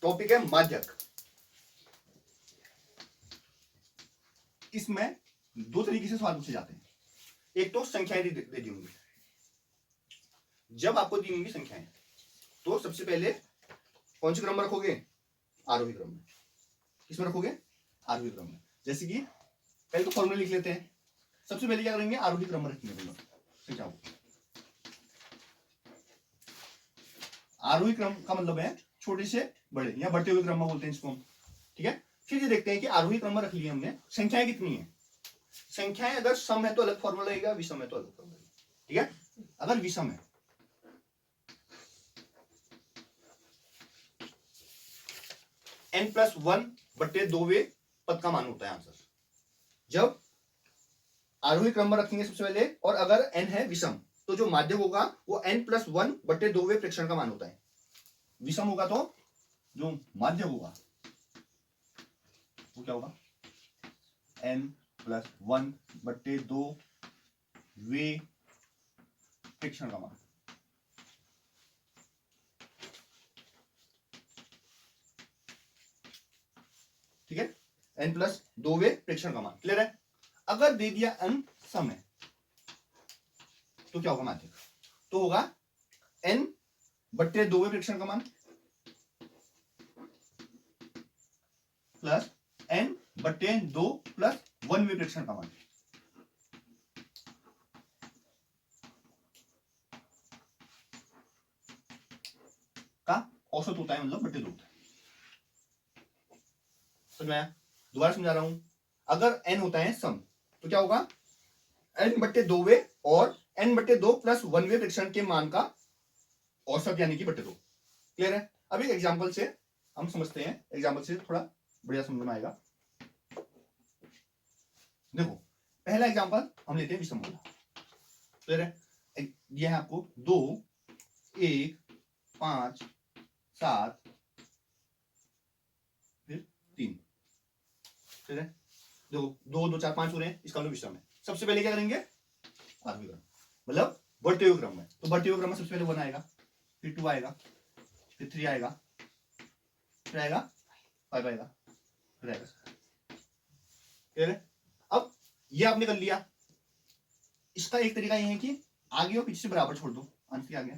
Topic है माध्यक। इसमें दो तरीके से सवाल पूछे जाते हैं। एक तो संख्याएं दे दी होंगी। जब आपको दी होंगी संख्याएं तो सबसे पहले कौन से क्रम में रखोगे? आरोही क्रम में। किसमें रखोगे? आरोही क्रम में। जैसे कि पहले तो फॉर्मूला लिख लेते हैं। सबसे पहले क्या करेंगे? आरोही क्रम में रखेंगे दोनों संख्याओं को। आरोही क्रम का मतलब है छोटे से बड़े या बढ़ते हुए क्रम में बोलते हैं इसको हम, ठीक है। फिर ये देखते हैं कि आरोही क्रम में रख लिया हमने, संख्याएं कितनी है। संख्याएं अगर सम है तो अलग फॉर्मूला रहेगा, विषम है तो अलग फॉर्मूला, ठीक है। अगर विषम है n+1/2 पद का मान होता है आंसर। जब आरोही क्रम में रखेंगे सबसे पहले, और अगर n है विषम तो जो माध्यक होगा वो n+1/2 प्रेक्षण का मान होता है। विषम होगा तो जो माध्यक होगा वो क्या होगा? n+1/2 प्रेक्षण का मान। ठीक है, n+2 प्रेक्षण का मान। क्लियर है? अगर दे दिया n सम है तो क्या होगा माध्यक? तो होगा n/2 प्रेक्षण का मान प्लस n/2 प्लस 1 प्रेक्षण का मान। का औसत होता है, मतलब बटे 2 होता है। समझ में आया? दोबारा समझा रहा हूं। अगर n होता है सम तो क्या होगा? n/2 और n/2 प्लस 1 प्रेक्षण के मान का औसत यानी कि बटे 2। क्लियर है? अब एक एग्जांपल से हम समझते हैं, एग्जांपल से थोड़ा बढ़िया समझ में आएगा। देखो पहला एग्जांपल हम लेते हैं विषम वाला। क्लियर है? यह है आपको 2 1 5 7 फिर 3। ठीक है, देखो 2 2 4 5 हो रहे हैं, इसका मतलब विषम है। सबसे पहले क्या करेंगे? आरोही क्रम, मतलब बढ़ते हुए क्रम में। तो बढ़ते हुए क्रम में सबसे पहले 1 आएगा, फिर 2 आएगा, फिर 3 आएगा, फिर आएगा 5 आएगा, फिर आएगा। क्लियर है? अब ये आपने कर लिया। इसका एक तरीका ये है कि आगे और पीछे से बराबर छोड़ दो, आंसर आ गया।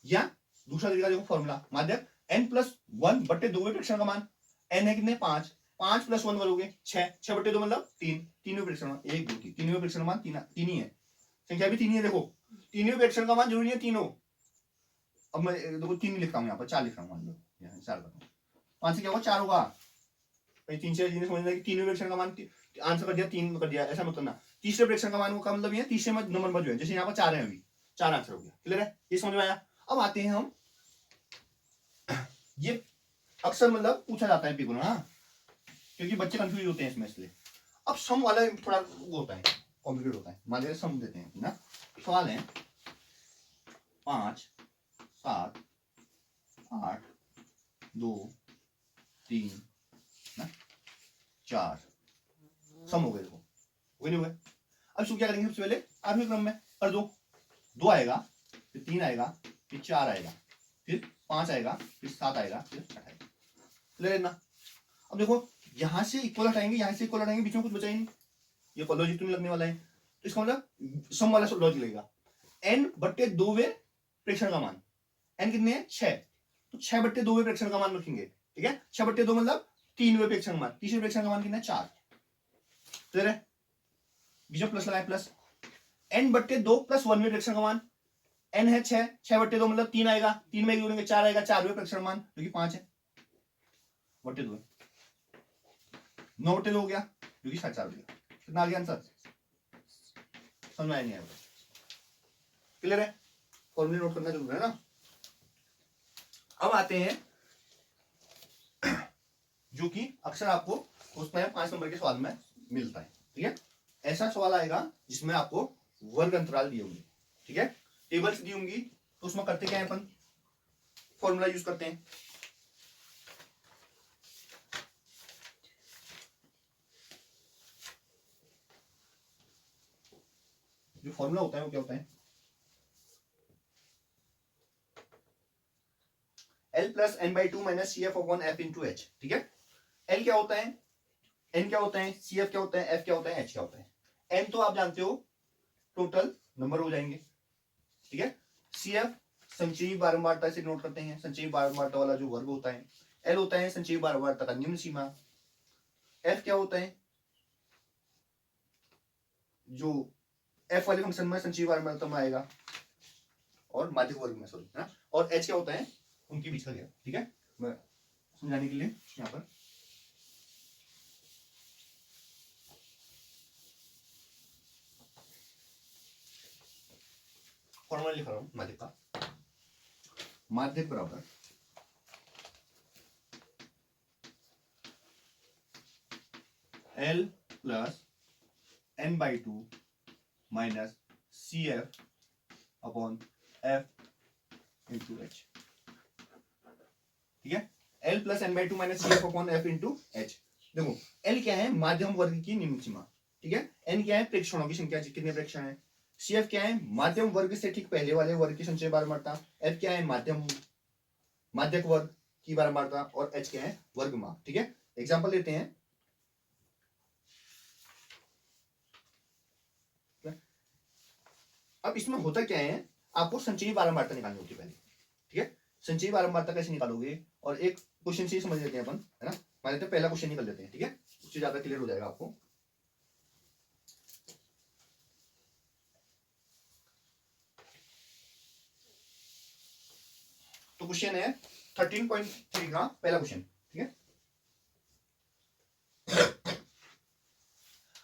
या दूसरा तरीका देखो, फॉर्मूला माध्यक n+1/2 प्रेक्षण का मान। n है कितने? 5 5 + 1 करोगे 6 6/2 मतलब 3 तीनवें प्रेक्षण मान 1 2 3 तीनवें प्रेक्षण मान 3 ही है। संख्या भी 3 ही है। देखो तीनवें प्रेक्षण का मान जरूरी है तीनों। अब मैं देखो 3 लिखता हूं, यहाँ पर 4 लिख रहा हूं, मान लो यहाँ 4 कर रहा हूं। 5 से क्या होगा? 4 होगा। 3 से समझना कि तीनवें प्रेक्षण का मान आंसर कर दिया, 3 कर दिया, ऐसा मत करना। तीसरे प्रेक्षण का मान का मतलब ये तीसरे नंबर पर जो है, जैसे यहाँ पर 4 है, अभी 4 आंसर हो गया। क्लियर है? ये समझ में आया? अब आते हैं हम, ये अक्सर मतलब पूछा जाता है पेपर में, हाँ, क्योंकि बच्चे कंफ्यूज होते हैं इसमें, इसलिए। अब सम वाला थोड़ा वो होता है, कॉम्प्लिकेट होता है। मान लीजिए सम देते हैं ना, सवाल है 5 7 8 2 3 ना 4 सम हो गए। देखो हो नहीं हुए। अब इसको क्या करेंगे? सबसे पहले आरोही क्रम में कर दो। 2 आएगा, फिर 3 आएगा, फिर 4 आएगा, फिर 5 आएगा, फिर 7 आएगा, फिर 8 आएगा। ले लेना। अब देखो यहां से इक्वल हटाएंगे, यहां से इक्वल हटाएंगे, बीच में कुछ बचा ही नहीं। ये लॉजिक तो नहीं लगने वाला है, तो इसका मतलब सम वाला लॉजिक लगेगा। n/2 प्रेक्षण का मान, n कितने हैं? 6, तो 6/2 प्रेक्षण का मान रखेंगे। ठीक है, 6/2 मतलब 3वें प्रेक्षण का मान। तीसरे प्रेक्षण का मान कितना है? 4। क्लियर है? बीच में प्लस लगाए, प्लस n/2 प्लस 1वें प्रेक्षण का मान। n है 6, 6/2 मतलब 3 आएगा, 3 में जोड़ेंगे 4 आएगा, 4वें प्रेक्षण मान जो कि 5 है, बटे 2 9/2 हो गया, जो कि 4.5 हो गया। कितना आ गया आंसर? समझ में आया नहीं आया? क्लियर है? फॉर्मूले नोट करना जरूर है ना। अब आते हैं जो कि अक्सर आपको उसमें 5 नंबर के सवाल में मिलता है। ठीक है, ऐसा सवाल आएगा जिसमें आपको वर्ग अंतराल दिए होंगे। ठीक है, टेबल्स दी होंगी, तो उसमें करते क्या है अपन? फॉर्मूला यूज करते हैं। जो फॉर्मूला होता है वो क्या होता है? L plus N by two minus C F upon F into H, ठीक है। L क्या होता है, N क्या होता है, CF क्या होता है, F क्या होता है, H क्या होता है। N तो आप जानते हो टोटल नंबर हो जाएंगे, ठीक है। CF संचयी बारंबारता से नोट करते हैं, संचयी बारंबारता वाला जो वर्ग होता है। L होता है संचयी बारंबारता का निम्न सीमा। F क्या होता है, जो F वाले फंक्शन में संचयी बारंबारता में आएगा और माध्यक वर्ग में, सॉरी, है ना। और H क्या होता है उनके बीच का गैप, ठीक है। मैं समझाने के लिए यहाँ पर फॉर्मूला लिख रहा हूं माध्यक का। माध्यक बराबर L plus N by two minus C F upon F into H, ठीक है। L plus N by two minus C F upon F into H. देखो L क्या है, माध्यम वर्ग की निम्न सीमा, ठीक है। N क्या है, प्रेक्षणों की संख्या, कितने प्रेक्षण है। CF क्या है, माध्यम वर्ग से ठीक पहले वाले वर्ग की संचय बारंबारता। F क्या है, माध्यक वर्ग की बारंबारता। और H क्या है, वर्ग माप, ठीक है। एग्जांपल लेते हैं। अब इसमें होता क्या है, आपको संचयी बारंबारता निकालनी होती है पहले, ठीक है। संचयी बारंबारता कैसे निकालोगे, और एक क्वेश्चन से समझ लेते हैं अपन, है ना। मान लेते हैं पहला क्वेश्चन निकल लेते हैं, ठीक है, उससे ज्यादा क्लियर हो जाएगा आपको। तो क्वेश्चन है 13.3 का पहला क्वेश्चन, ठीक है।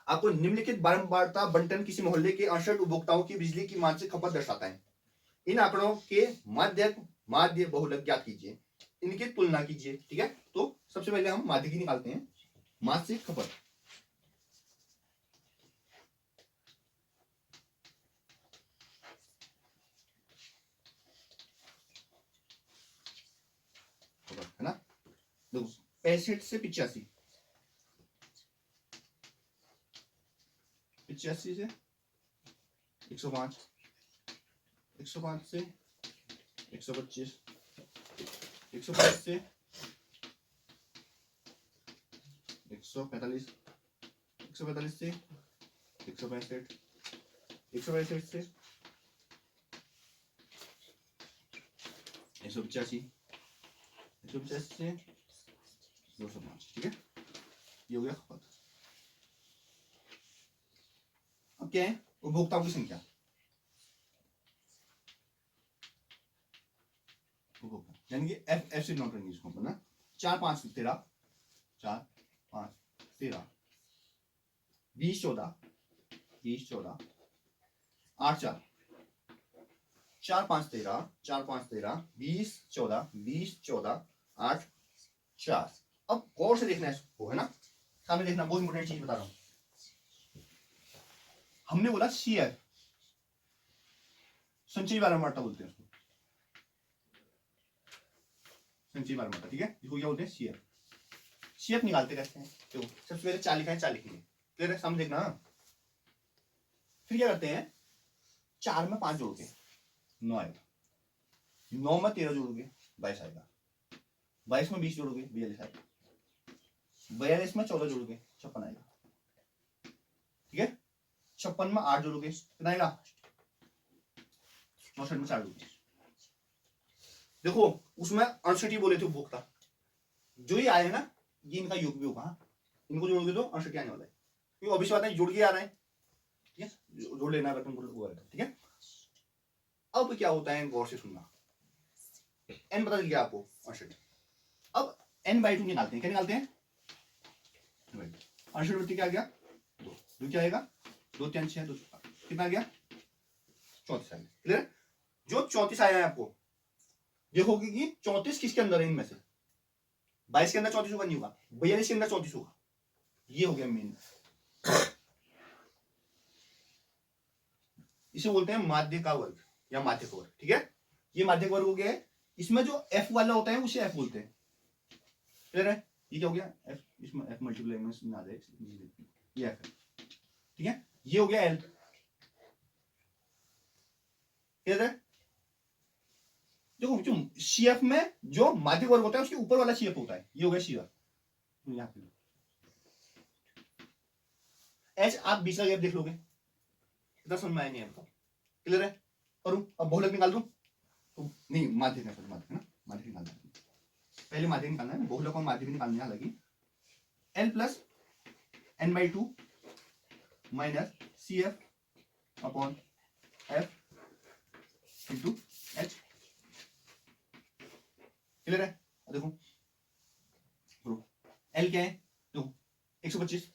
आपको निम्नलिखित बारंबारता बंटन किसी मोहल्ले के 68 उपभोक्ताओं की बिजली की मासिक खपत दर्शाता है। इन आंकड़ों के माध्य बहुलक ज्ञात कीजिए, इनकी तुलना कीजिए, ठीक है। तो सबसे पहले हम माध्य की निकालते हैं, मासिक खपत। है ना, देखो 65 से 85, 85 से 105, 105 से 125, 105 से 145, 145 से 165, 165 से 185, 185 से 205, ठीक है। ये हो गया खपत। अब क्या है, उपभोक्ताओं की संख्या, यानी कि एफ से नोट करेंगे इसको ना। 4 5 13, 4 5 13, 20 14, 20 14, 8 4, 4 5 13, 4 5 13, 20 14, 20 14, 8 4। अब गौर से देखना है इसको, है ना, सामने देखना, बहुत इंपॉर्टेंट चीज बता रहा हूं। हमने बोला शेयर, संचयी बारंबारता बोलते हैं उसको, संचयी बारंबारता, ठीक है। इसको क्या बोलते हैं, शेयर। शेयर निकालते कैसे हैं, तो सबसे पहले 4 लिखा है, 4 लिखेंगे, क्लियर है, सामने देखना। फिर क्या करते हैं, 4 में 5 जोड़ के 9 आएगा, 9 में 13 जोड़ोगे 22 आएगा, 22 में 20 जोड़ोगे 42 आएगा, 42 में 14 जोड़ोगे 56 आएगा, ठीक है। 56 में 8 जोड़ोगे कितना आएगा, 64 में 4 जोड़ोगे। देखो उसमें 68 बोले थे उपभोक्ता, जो ये आए ना, ये इनका योग भी होगा, इनको जोड़ोगे तो 68 आने वाला है, क्योंकि ऑब्वियस बात है, जुड़ के आ रहा है, ठीक है, जोड़ लेना अगर तुमको हुआ है, ठीक है। अब क्या होता है, गौर से सुनना। n पता चल गया आपको 68। अब n बाई 2 निकालते हैं, क्या निकालते हैं, 68 बट्टी क्या आ गया 2, 2 क्या आएगा, 2 3 6 2 कितना आ गया 34 आएगा, क्लियर। जो 34 आया है आपको, देखोगे कि 34 किसके अंदर है, इनमें से 22 के अंदर 34 होगा, नहीं होगा, 42 के अंदर 34 होगा, ये हो गया मेन। इसे बोलते हैं माध्य का वर्ग या माध्यक वर्ग, ठीक है। ये माध्यक वर्ग हो गया है, इसमें जो f वाला होता है उसे f बोलते हैं, क्लियर है। ये क्या हो गया f, इसमें f मल्टीप्लाई में ना आ जाए, ये f है, ठीक है। ये हो गया l, क्लियर है। देखो जो CF में जो माध्यिक वर्ग होता है उसके ऊपर वाला CF होता है, ये हो गया CF। यहाँ पे H आप बीच का गैप देख लोगे, इतना समझ में आया नहीं है, बताओ क्लियर है? करूं अब बहुलक निकाल दूं तो नहीं, माध्यिक है, माध्यिक है ना, माध्यिक निकालना है, पहले माध्यिक निकालना है, बहुलक और माध्यिक निकालने हैं। हालांकि L plus n/2 minus CF upon F into H, clear है? देखो L क्या है, देखो 125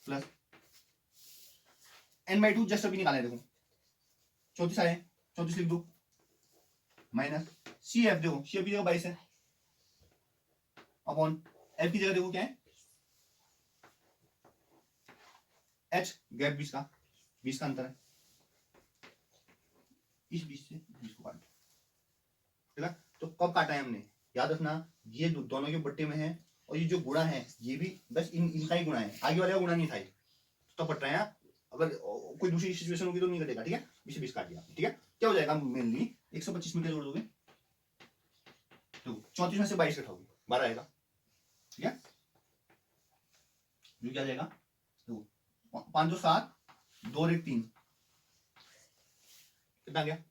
प्लस n/2 जस्ट अभी निकाला है, देखो 34 आए, 34 लिख दो, माइनस CF, देखो CF की जगह 22 है, अपॉन F की जगह देखो क्या है, H गैप 20 का अंतर है, इस 20 से 20 को काट, ठीक है? तो कब काटा है हमने, याद रखना ये दोनों के बट्टे में है, और ये जो गुणा है ये भी बस इनका ही गुणा है, आगे वाले का गुणा नहीं था, तो पट रहे हैं। अगर कोई दूसरी सिचुएशन होगी तो नहीं कटेगा, ठीक है? 20 से 20 काट दिया, ठीक है? क्या हो जाएगा, मेनली 125 में क्या जोड़ दोगे, तो 34 में से 22 घटाओगे 12 आएगा, ठीक है? क्या जाएगा, तो 5 2 7 2 1 3, कितना गया,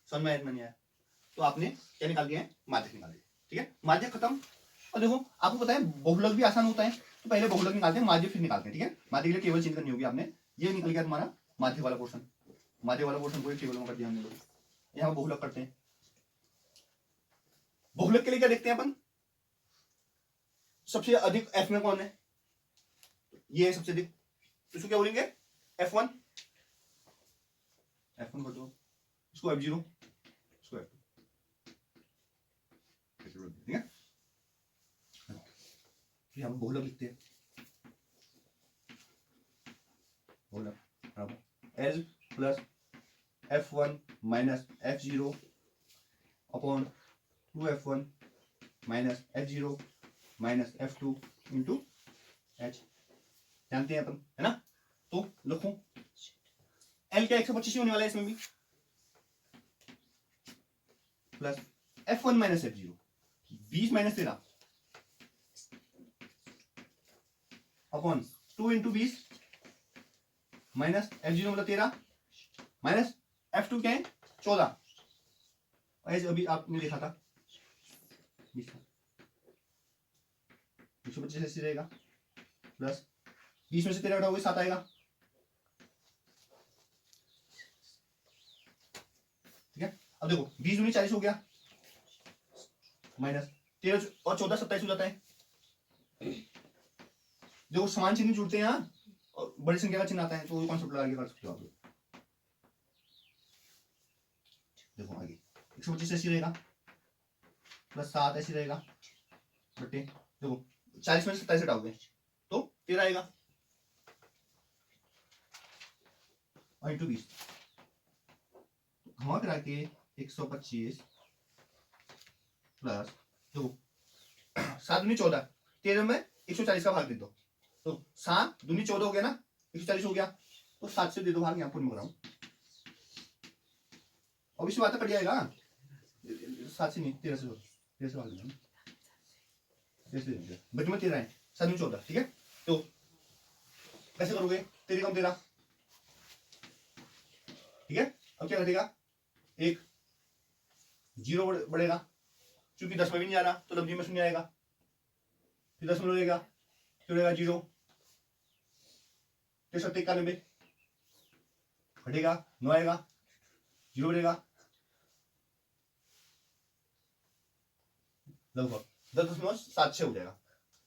समझ में नहीं आया? तो आपने क्या निकाल दिया है, माध्यक निकाल दिया, ठीक है? माध्यक खत्म। और देखो आपको पता है बहुलक भी आसान होता है, तो पहले बहुलक निकालते हैं, माध्यक फिर निकालते हैं, ठीक है? माध्यक के लिए केवल चिन्ह करनी होगी आपने, ये निकल गया तुम्हारा माध्यक वाला पोर्शन, माध्यक वाला पोर्शन को टेबल में कर दिया हमने लोग। यहाँ बहुलक करते हैं, बहुलक के लिए क्या देखते हैं अपन, सबसे अधिक F में कौन है, ये है सबसे अधिक, तो इसको क्या बोलेंगे, F1 कर दो, इसको F0, इसको F2, ठीक है? फिर हम बहुलक लिखते हैं, बहुलक L plus F1 minus F0 upon 2F1 minus F0 minus F2 into H, जानते हैं अपन, है ना? तो लिखो L क्या 125 होने वाला है इसमें भी, plus F1 minus F0 20 minus 13 upon 2 into 20 minus F0 मतलब 13 माइनस F2 क्या है 14, ऐसे अभी आपने लिखा था 125 ऐसे रहेगा, प्लस 20 में से 13 घटाओगे 7 आएगा, ठीक है? अब देखो 20 दूनी 40 हो गया, माइनस 13 और 14 27 हो जाता है। देखो समान चिन्ह जुड़ते हैं यहाँ, और बड़ी संख्या का चिन्ह आता है, तो कॉन्सेप्ट लगा के कर सकते हो आप लोग। देखो आगे 125 ऐसी रहेगा, प्लस 7 ऐसी रहेगा, बटे देखो 40 में से 27 हटाओगे तो 13 आएगा, और इंटू 20 घुमा करा के 125 प्लस देखो 7 दूनी 14, 13 में 140 का भाग दे दो, तो 7 दूनी 14 हो गया ना, 140 हो गया, तो 7 से दे दो भाग, यहाँ पर मैं कराऊं, अब इस बात कट जाएगा, 7 से नहीं 13 से, 13 से भाग देना, 13 से बच्चे में 13 है, 7 दूनी 14, ठीक है? तो कैसे करोगे, 13 कम 13, ठीक है? अब क्या घटेगा, एक 0 बढ़ेगा, क्योंकि 10 में भी नहीं आ रहा तो लब्धी में शून्य आएगा, फिर 10 में रहेगा, फिर रहेगा 0, 63 91 घटेगा, 9 आएगा, 0 बढ़ेगा, लगभग 10.76 हो जाएगा,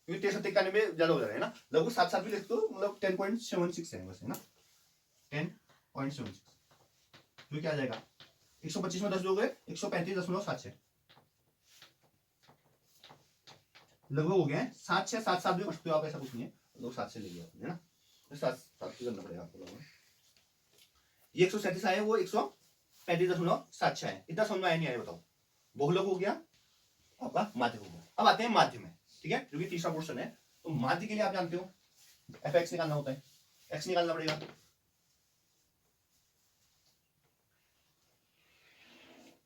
क्योंकि 63 91 ज्यादा हो जा रहा है ना, लगभग 7 भी लिख दो, मतलब 10.76 है बस, है ना, 10.76, तो क्या आ जाएगा 125 में 10 दोगे 135.76 लगभग हो गया है, 7 6 7 7 भी कर सकते हो आप, ऐसा कुछ नहीं है, लोग 7 से ले लिया है ना, तो 7 7 करना पड़ेगा आपको लोगों में। ये 137 आया, वो 135.76 है, इतना समझ में आया नहीं आया बताओ? बहुलक हो गया आपका, माध्य हो गया। अब आते हैं माध्य में, ठीक है, जो कि तीसरा क्वेश्चन है। तो माध्य के लिए आप जानते हो fx निकालना होता है, x निकालना पड़ेगा,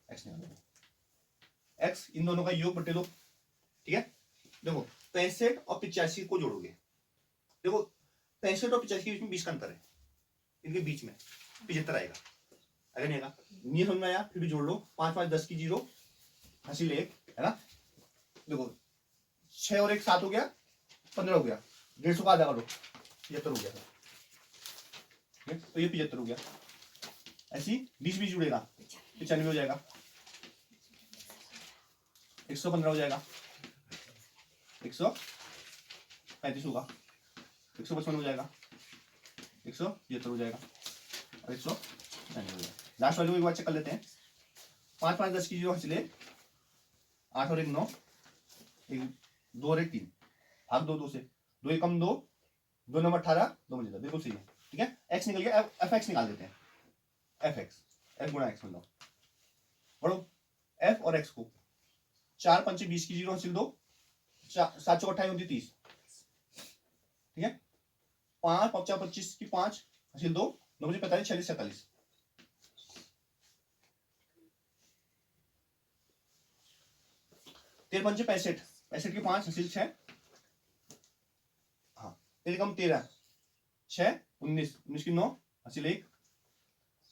एक्स निकाल लो, एक्स इन दोनों का योग बटे दो, ठीक है। देखो 65 और 85 को जोड़ोगे, देखो 65 और 85 के बीच में 20 का अंतर है, इनके बीच में 75 आएगा, अगर नहीं आएगा नहीं समझ में आया फिर भी जोड़ लो, 5 5 10 की 0 हासिल 1 है ना। देखो 6 और 1 7 हो गया, 15 हो गया, 150 का आधा करो 75 हो गया, ठीक है। तो ये 75 हो गया, ऐसी 20 20 जुड़ेगा 95 हो जाएगा, 115 हो जाएगा, 135 होगा, 155 हो जाएगा, 175 हो जाएगा और 195 हो जाएगा। लास्ट वाले को एक बार चेक कर लेते हैं। 5 5 10 की 0 हासिल 1, 8 और 1 9, 2 और 1 3, भाग 2 2 से, 2 1 कम 2, 2 नंबर 18, 2 बजे बिल्कुल सही है, ठीक है। एक्स निकल गया, एफ एक्स निकाल देते हैं, एफ एक्स, एफ गुणा एक्स मतलब बढ़ो, एफ और एक्स को 4 5 20 की 0 हासिल 2, 7 4 28 30, ठीक है। 5 5 25 की 5 हासिल 2, 9 5 45 46 47, 13 5 65, 65 की 5 हासिल 6, हाँ 13 कम 13, 6 19, 19 की 9 हासिल 1,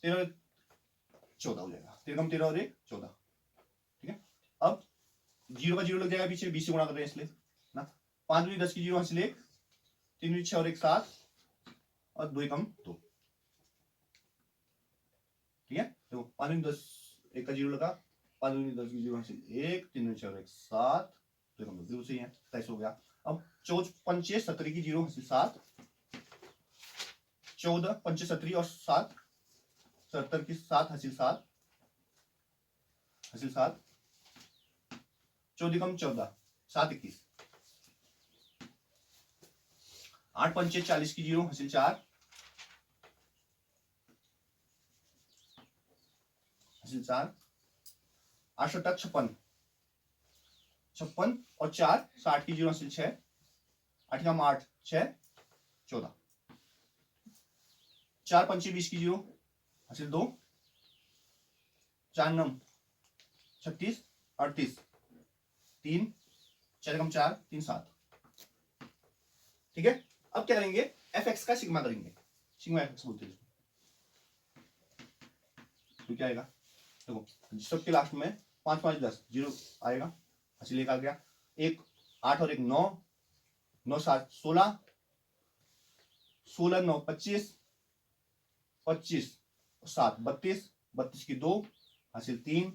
13 14 हो जाएगा, 13 कम 13 और 1 14, ठीक है। अब 0 का 0 लग जाएगा पीछे, 20 से गुणा कर रहे हैं इसलिए ना, 5 10 की 0 हासिल 1, 3 6 और 1 7 और 2 कम 2, ठीक है। तो 5 10 1 का 0 लगा, 5 10 की 0 हासिल 1, 3 6 और 1 7, 2 कम 2 सही है, 27 हो गया। अब 14 5 17 की 0 हासिल 7, 14 5 17 और 7 70 की 7 हासिल 7, हासिल 7, 14 कम 14 7 21, 8 5 40 की 0 हासिल 4, हासिल 4, 8 7 56 56 और 4 60 की 0 हासिल 6, 8 कम 8 6 14, 4 5 20 की 0 हासिल 2, 4 9 36 38, 3 4 कम 4 3 7, ठीक है। अब क्या करेंगे, एफ एक्स का सिग्मा करेंगे, सिग्मा एफ एक्स बोलते हैं तो क्या आएगा, देखो सबके लास्ट में 5 5 10 0 आएगा, हासिल 1 आ गया, 1 8 और 1 9, 9 7 16, 16 9 25, 25 7 32, 32 की 2 हासिल 3,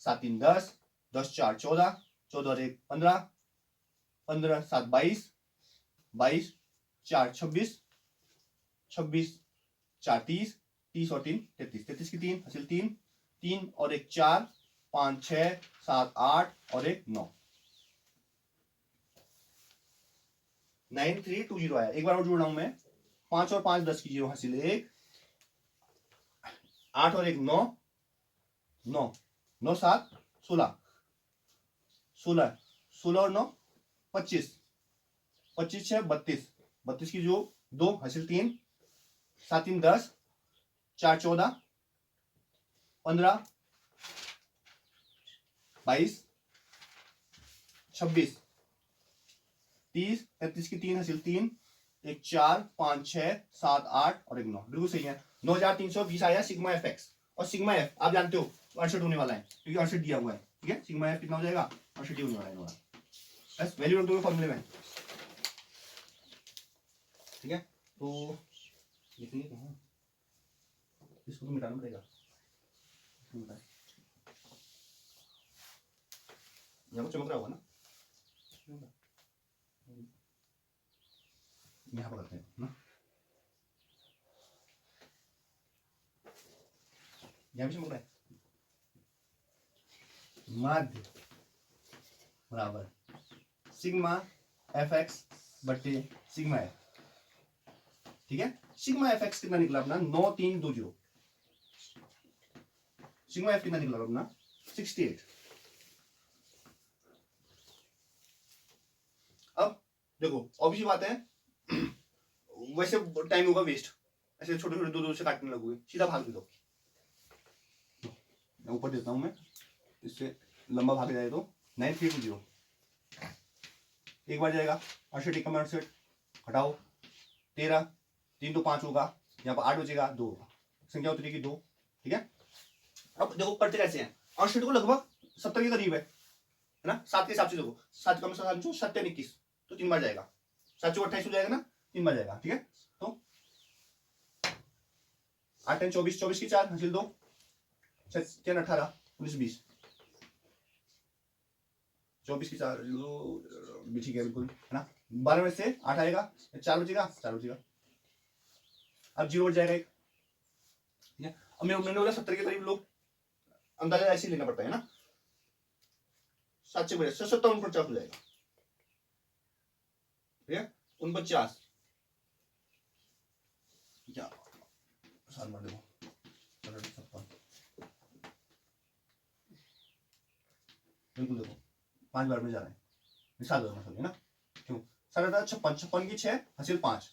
7 3 10, 10 4 14, 14 और 1 15, 15 7 22, 22 4 26, 26 4 30, 30 और 3 33, 33 की 3 हासिल 3, 3 और 1 4, 5 6 7 8 और 1 9, 9320 आया। एक बार और जोड़ रहा हूं मैं, 5 और 5 10 की 0 हासिल 1, 8 और 1 9, 9 9 7 16, 16 16 और 9 25, 25 6 32, 32 की जो 2 हासिल 3, 7 3 10, 4 14, 15 22, 26, 30 33 की 3 हासिल 3, 1 4 5 6 7 8 और 1 9, बिल्कुल सही है। 9320 आया सिग्मा एफ एक्स, और सिग्मा एफ आप जानते हो 68 होने वाला है क्योंकि 68 दिया हुआ है, ठीक है। सिग्मा एफ कितना हो जाएगा, 68 होने वाला है, बस वैल्यू रख दो फॉर्मूले में, ठीक है। तो लिखेंगे कहाँ, इसको तो मिटाना पड़ेगा, यहाँ चमक रहा होगा ना, यहाँ पर करते हैं ना, यहाँ भी चमक रहा है, माध्य बराबर सिग्मा एफ एक्स बटे सिग्मा एफ, ठीक है। सिग्मा एफ एक्स कितना निकला अपना 9320, सिग्मा एफ कितना निकला अपना 68। अब देखो ऑब्वियस बात है वैसे टाइम होगा वेस्ट, ऐसे छोटे छोटे दो दो से काटने लगोगे, सीधा भाग दे दो, ऊपर देता हूं मैं इससे लंबा भाग जाए तो 9320 एक बार जाएगा 68 कम 68 घटाओ 13 3 तो 5 होगा, यहाँ पर 8 बचेगा 2 होगा, संख्या उतरी की 2। ठीक है, अब देखो करते कैसे हैं, 68 को लगभग 70 के करीब है ना, 7 के हिसाब से देखो 7 कम 7 7 21 तो 3 बार जाएगा, 7 28 हो जाएगा ना, 3 बार जाएगा। ठीक है, तो 8 24 24 की 4 हासिल 2 3 18 19 20 24 की 4 भी ठीक है बिल्कुल है ना। 12 में से 8 आएगा, 4 बचेगा 4 बचेगा, अब 0 बच जाएगा एक। ठीक है, अब मैंने बोला 70 के करीब लोग, अंदाजा ऐसे ही लेना पड़ता है ना, 7 से बड़े 70 49 हो जाएगा। ठीक है, 49 क्या साल मार देखो 56 बिल्कुल देखो 5 बार में जा रहे हैं, मिसाल दो मतलब है ना, क्यों 7 56 56 की 6 हासिल 5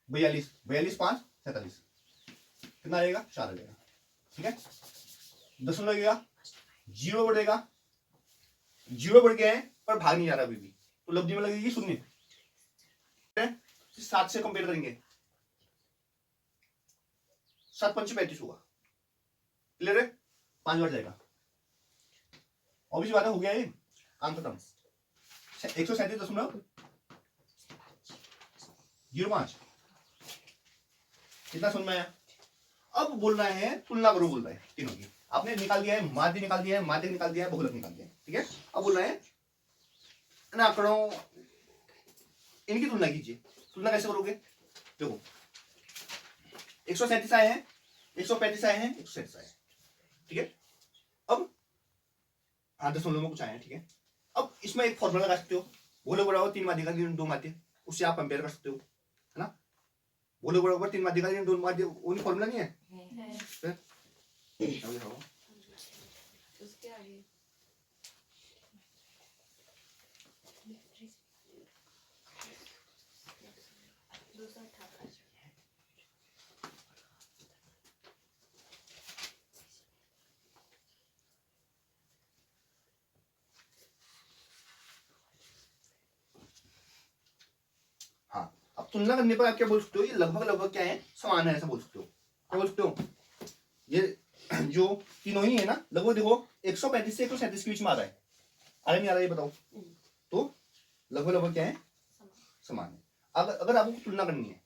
42 42 5 47 कितना आएगा 4 आ जाएगा। ठीक है, 10 लगेगा, 0 बढ़ेगा, 0 बढ़ गया है पर भाग नहीं जा रहा अभी भी, तो लब्धि में लगेगी 0। 7 से कंपेयर करेंगे, 7 पंच 35 होगा, क्लियर है, 5 बार जाएगा, ऑब्वियस बात है, हो गया ये काम खत्म। 137.05 कितना समझ में आया। अब बोल रहे हैं तुलना करो, बोल रहे हैं तीनों की, आपने निकाल दिया है, माध्य निकाल दिया है, माध्य निकाल दिया है, बहुलक निकाल दिया है। ठीक है, अब बोल रहे हैं ना आंकड़ों इनकी तुलना कीजिए। तुलना कैसे करोगे, देखो 137 आए हैं, 135 आए हैं, 137 आए हैं। ठीक है, अब हाँ 10 में कुछ आए हैं। ठीक है, अब इसमें एक फॉर्मूला लगा सकते हो, बोले बराबर 3 माध्य का 2 माध्य, उससे आप कंपेयर कर सकते हो, है ना। बोले बराबर 3 माध्य का 2 माध्य, वो फॉर्मूला नहीं है, उसके आगे हाँ, अब तुलना करने पर आप क्या बोल सकते हो, ये लगभग लगभग क्या है, समान है, ऐसा बोल सकते हो। क्या बोल सकते हो, ये जो तीनों ही है ना, लगभग देखो 135 से 137 के बीच में आ रहा है, आ रहा नहीं आ रहा है ये बताओ, तो लगभग लगभग क्या है, समान है। अगर आपको तुलना करनी है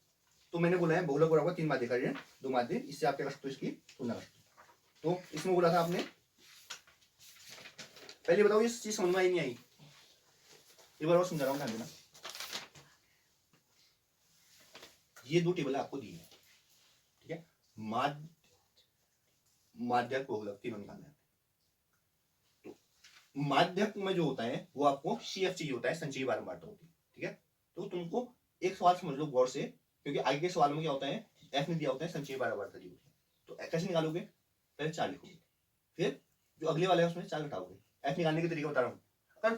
तो मैंने बोला है बहुलक बराबर 3 माध्य का 2 माध्य, इससे आप क्या कर सकते हो, इसकी तुलना कर सकते हो। तो इसमें बोला था आपने, पहले बताओ ये चीज समझ में आई नहीं आई, एक बार और समझा रहा हूँ, ध्यान देना। ये 2 टेबल आपको दी है, ठीक है, माध्यक बहुलक तीनों निकालना है। तो माध्यक में जो होता है वो आपको CF चाहिए होता है, संचयी बारंबारता होती है। ठीक है, तो तुमको एक सवाल समझ लो गौर से, क्योंकि आगे के सवाल में क्या होता है, F ने दिया होता है संचयी बारंबारता दी होती है, तो कैसे निकालोगे, पहले 4 लिखोगे, फिर जो अगले वाले है उसमें 4 घटाओगे। F निकालने के तरीका बता रहा हूँ। अगर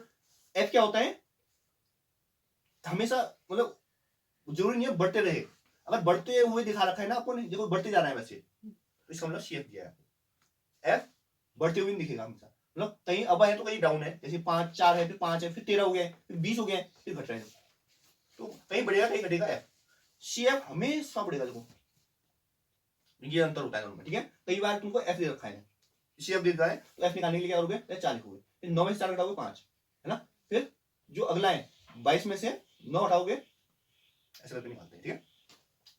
F क्या होता है, हमेशा मतलब जरूरी नहीं है बढ़ते रहे, अगर बढ़ते हुए दिखा रखा है ना आपको, नहीं देखो बढ़ते जा रहा है वैसे, तो इसका मतलब CF दिया है। F बढ़ते हुए नहीं दिखेगा हमेशा, मतलब कहीं अब है तो कहीं डाउन है, जैसे 5 4 है, फिर 5 है, फिर 13 हो गया, फिर 20 हो गया, फिर घट रहा है, तो कहीं बढ़ेगा कहीं घटेगा। F CF हमेशा बढ़ेगा, देखो ये अंतर होता है दोनों में। ठीक है, कई बार तुमको F दे रखा है, CF दे रहा है, तो F निकालने के लिए क्या करोगे, 4 लिखोगे, फिर 9 में से 4 घटाओगे 5, है ना, फिर जो अगला है 22 में से 9 हटाओगे, ऐसे करके निकालते हैं। ठीक है,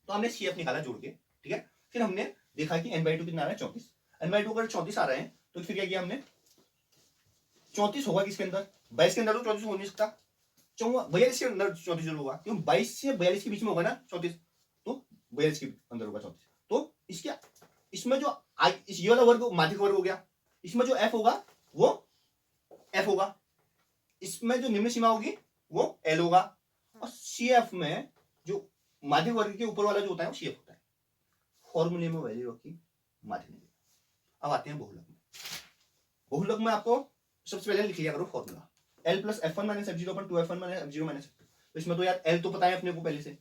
तो हमने CF निकाला जोड़ के। ठीक है, फिर हमने देखा कि n/2 कितना आ रहा है, 34। n/2 अगर 34 आ रहा है तो फिर क्या किया हमने, 34 होगा किसके अंदर, 22 के अंदर, तो 34 हो नहीं सकता, 42 के अंदर 34 जरूर होगा, क्यों 22 से 42 के बीच में होगा ना 34, तो 42 के अंदर होगा 34। तो इसके इसमें जो ये वाला वर्ग माध्यिक वर्ग हो गया, इसमें जो F होगा वो F होगा, इसमें जो निम्न सीमा होगी वो L होगा, और CF में जो माध्यिक वर्ग के ऊपर वाला जो होता है वो CF होता है। फॉर्मूले में वैल्यू रखी, माध्यिक नहीं। अब आते हैं बहुलक में। बहुलक में आपको सबसे पहले लिख लिया करो formula, L plus F1 minus F0 अपन 2F1 minus F0 minus F2। तो इसमें तो यार L तो पता है अपने को पहले से,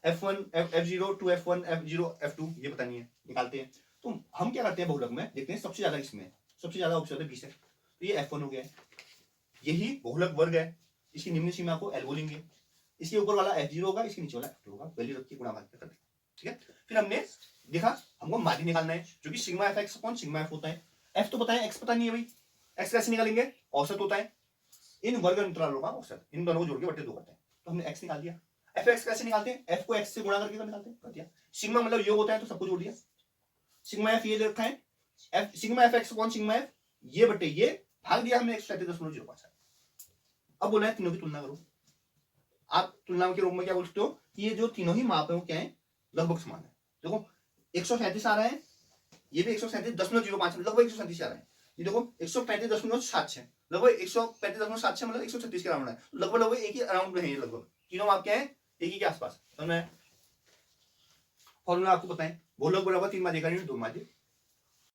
F1 F0 2F1 F0 F2 ये पता नहीं है, निकालते हैं। तो हम क्या करते हैं बहुलक में, देखते हैं सबसे ज्यादा किसमें, सबसे ज्यादा ऑप्शन है 20 है, तो ये F1 हो गया है। यही बहुलक वर्ग है, इसकी निम्न सीमा को L बोलेंगे, इसके ऊपर वाला F0 होगा, इसके नीचे वाला F2 होगा, वैल्यू रख के गुणा भाग कर दें। ठीक है, फिर हमने देखा हमको माध्य निकालना है जो कि sigma F x upon sigma F होता है। एफ तो पता है, एक्स पता नहीं है भाई, एक्स कैसे निकालेंगे, औसत होता है, इन वर्ग अंतरालों का औसत, इन दोनों को जोड़ के बटे 2 करते हैं, तो हमने एक्स निकाल दिया। एफ एक्स कैसे निकालते हैं, एफ को एक्स से गुणा करके निकालते हैं, कर दिया। सिग्मा मतलब योग होता है तो सबको जोड़ दिया, सिग्मा एफ ये रखा है, F sigma F x upon sigma F ये बटे ये भाग दिया हमने 137.05। अब बोला है तीनों की तुलना करो। आप तुलना के रूप में क्या बोलते हो कि ये जो तीनों ही माप है वो क्या है, लगभग समान है। देखो 137 आ रहा है, ये भी 137.05 लगभग 137 आ रहा है, ये देखो 135.76 लगभग 135.76 मतलब 136 के अराउंड है, लगभग लगभग एक ही अराउंड में है, ये लगभग तीनों माप क्या है, एक ही के आसपास। समझ में? फॉर्मूला आपको पता है, बहुलक बराबर 3 माध्य का ऋण 2 माध्य